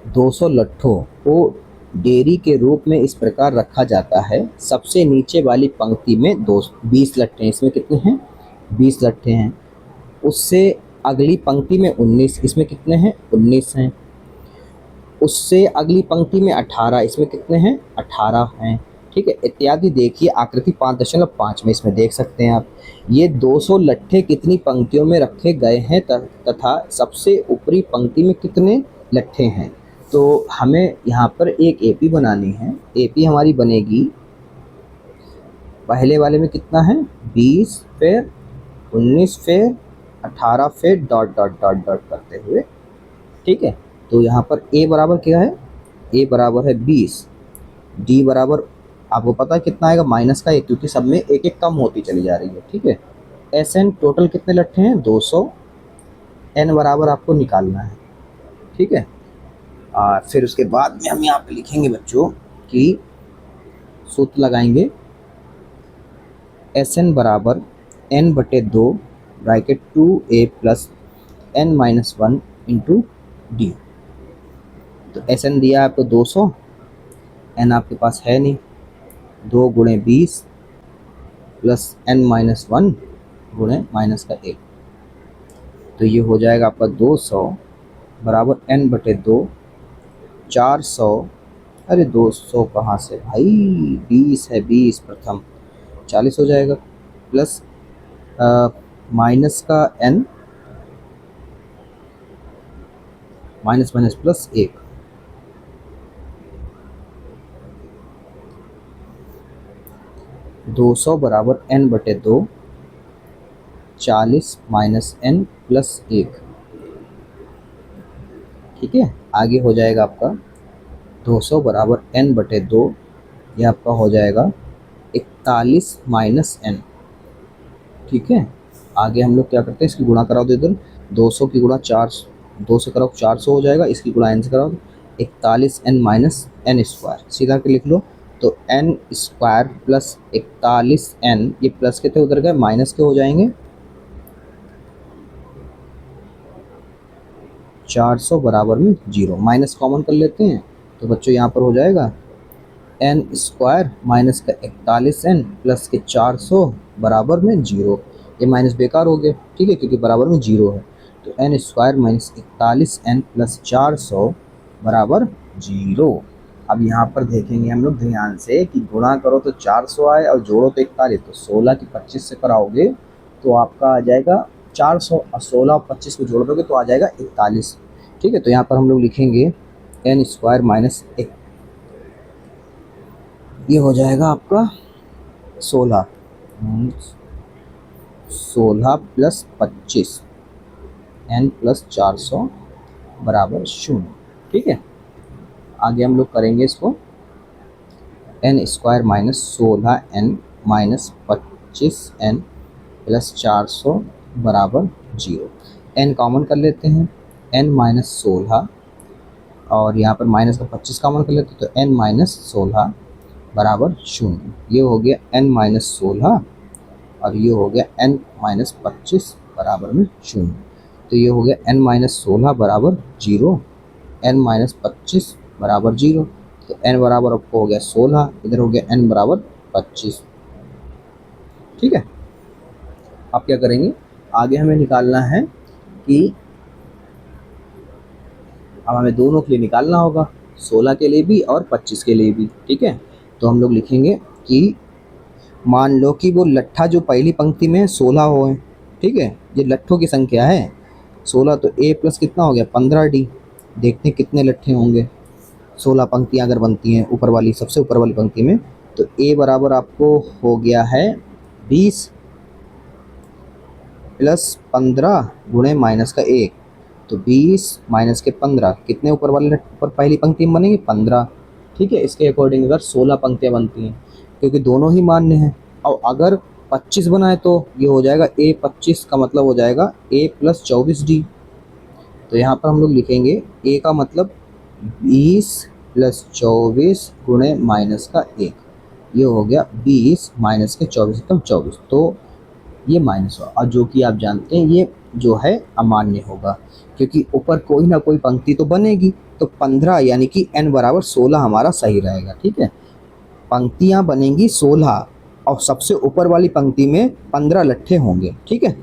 200 लट्ठों को डेयरी के रूप में इस प्रकार रखा जाता है। सबसे नीचे वाली पंक्ति में 20 लट्ठे हैं। इसमें कितने हैं? 20 लट्ठे हैं। उससे अगली पंक्ति में 19, इसमें कितने हैं? 19 हैं। उससे अगली पंक्ति में 18, इसमें कितने हैं? 18 हैं। ठीक है, इत्यादि। देखिए आकृति 5.5 में इसमें देख सकते हैं आप। ये 200 लट्ठे कितनी पंक्तियों में रखे गए हैं तथा सबसे ऊपरी पंक्ति में कितने लट्ठे हैं। तो हमें यहाँ पर एक एपी बनानी है। एपी हमारी बनेगी, पहले वाले में कितना है? 20, फिर 19, फिर 18, फिर डॉट डॉट डॉट डॉट करते हुए। ठीक है, तो यहाँ पर ए बराबर क्या है? ए बराबर है 20। डी बराबर आपको पता है कितना आएगा? -1, क्योंकि सब में एक एक कम होती चली जा रही है। ठीक है, एस एन टोटल कितने लट्ठे हैं? 200। एन बराबर आपको निकालना है। ठीक है, फिर उसके बाद में हम यहाँ पे लिखेंगे बच्चों कि सूत्र लगाएंगे एस एन बराबर n/2 bracket 2a plus n-1 into D. तो एस एन दिया है आपको 200, एन आपके पास है नहीं, 2 गुणे 20 प्लस n-1 गुणे -1। तो ये हो जाएगा आपका 200 बराबर n/2 400। अरे 200 कहाँ से भाई? 20 है, 20 प्रथम 40 हो जाएगा, प्लस माइनस का n, माइनस माइनस प्लस 1। दो सौ बराबर n/2 40 माइनस n प्लस 1। ठीक है, आगे हो जाएगा आपका 200 बराबर n/2, ये आपका हो जाएगा 41 माइनस n। ठीक है, आगे हम लोग क्या करते हैं? इसकी गुणा कराओ तो इधर 200 की गुणा 4, 2 से कराओ 400 हो जाएगा। इसकी गुणा n से कराओ 41n माइनस n स्क्वायर, सीधा के लिख लो। तो n स्क्वायर प्लस 41n, ये प्लस के थे उधर गए माइनस के हो जाएंगे। 400 बराबर में 0, माइनस कॉमन कर लेते हैं तो बच्चों यहाँ पर हो जाएगा n स्क्वायर माइनस का 41n प्लस के 400 बराबर में 0। ये माइनस बेकार हो गए। ठीक है, क्योंकि बराबर में 0 है। तो n square minus 41n plus 400 बराबर 0। अब यहाँ पर देखेंगे हम लोग ध्यान से कि गुणा करो तो 400 आए और जोड़ो तो 41। तो 16 की 25 से कराओगे तो आपका आ जाएगा 400, और 16 और 25 को जोड़ दोगे तो आ जाएगा 41। ठीक है, तो यहाँ पर हम लोग लिखेंगे n स्क्वायर माइनस 1, ये हो जाएगा आपका 16 प्लस 25 n प्लस 400 बराबर 0। ठीक है, आगे हम लोग करेंगे इसको n square minus 16n minus 25n plus 400 बराबर 0। n कॉमन कर लेते हैं, n माइनस 16 और यहाँ पर माइनस का 25 कॉमन कर लेते हैं तो n माइनस 16 बराबर 0। ये हो गया n माइनस 16 और ये हो गया n माइनस 25 बराबर में 0। तो ये हो गया n माइनस 16 बराबर 0, n माइनस 25 बराबर 0। तो n बराबर आपको हो गया 16, इधर हो गया n बराबर 25। ठीक है, अब क्या करेंगे? आगे हमें निकालना है कि अब हमें दोनों के लिए निकालना होगा, 16 के लिए भी और 25 के लिए भी। ठीक है, तो हम लोग लिखेंगे कि मान लो कि वो लट्ठा जो पहली पंक्ति में 16 हो है। ठीक है, ये लट्ठों की संख्या है 16, तो a प्लस कितना हो गया 15d। देखते हैं कितने लट्ठे होंगे। 16 पंक्तियां अगर बनती हैं ऊपर वाली, सबसे ऊपर वाली पंक्ति में, तो a बराबर आपको हो गया है 20 प्लस 15 गुणे माइनस का 1। तो 20 माइनस के 15 कितने ऊपर वाले ऊपर पहली पंक्ति में बनेंगे? 15। ठीक है, इसके अकॉर्डिंग अगर 16 पंक्तियां बनती हैं क्योंकि दोनों ही मान्य हैं। और अगर 25 बनाए तो ये हो जाएगा a 25 का मतलब हो जाएगा a प्लस 24d। तो यहाँ पर हम लोग लिखेंगे a का मतलब 20 प्लस 24 गुणे माइनस का 1, ये हो गया 20 माइनस के 24 कम 24, तो ये माइनस हुआ। और जो कि आप जानते हैं ये जो है अमान्य होगा क्योंकि ऊपर कोई ना कोई पंक्ति तो बनेगी। तो 15 यानी कि n बराबर 16 हमारा सही रहेगा। ठीक है, पंक्तियां बनेंगी 16 और सबसे ऊपर वाली पंक्ति में 15 लट्ठे होंगे। ठीक है।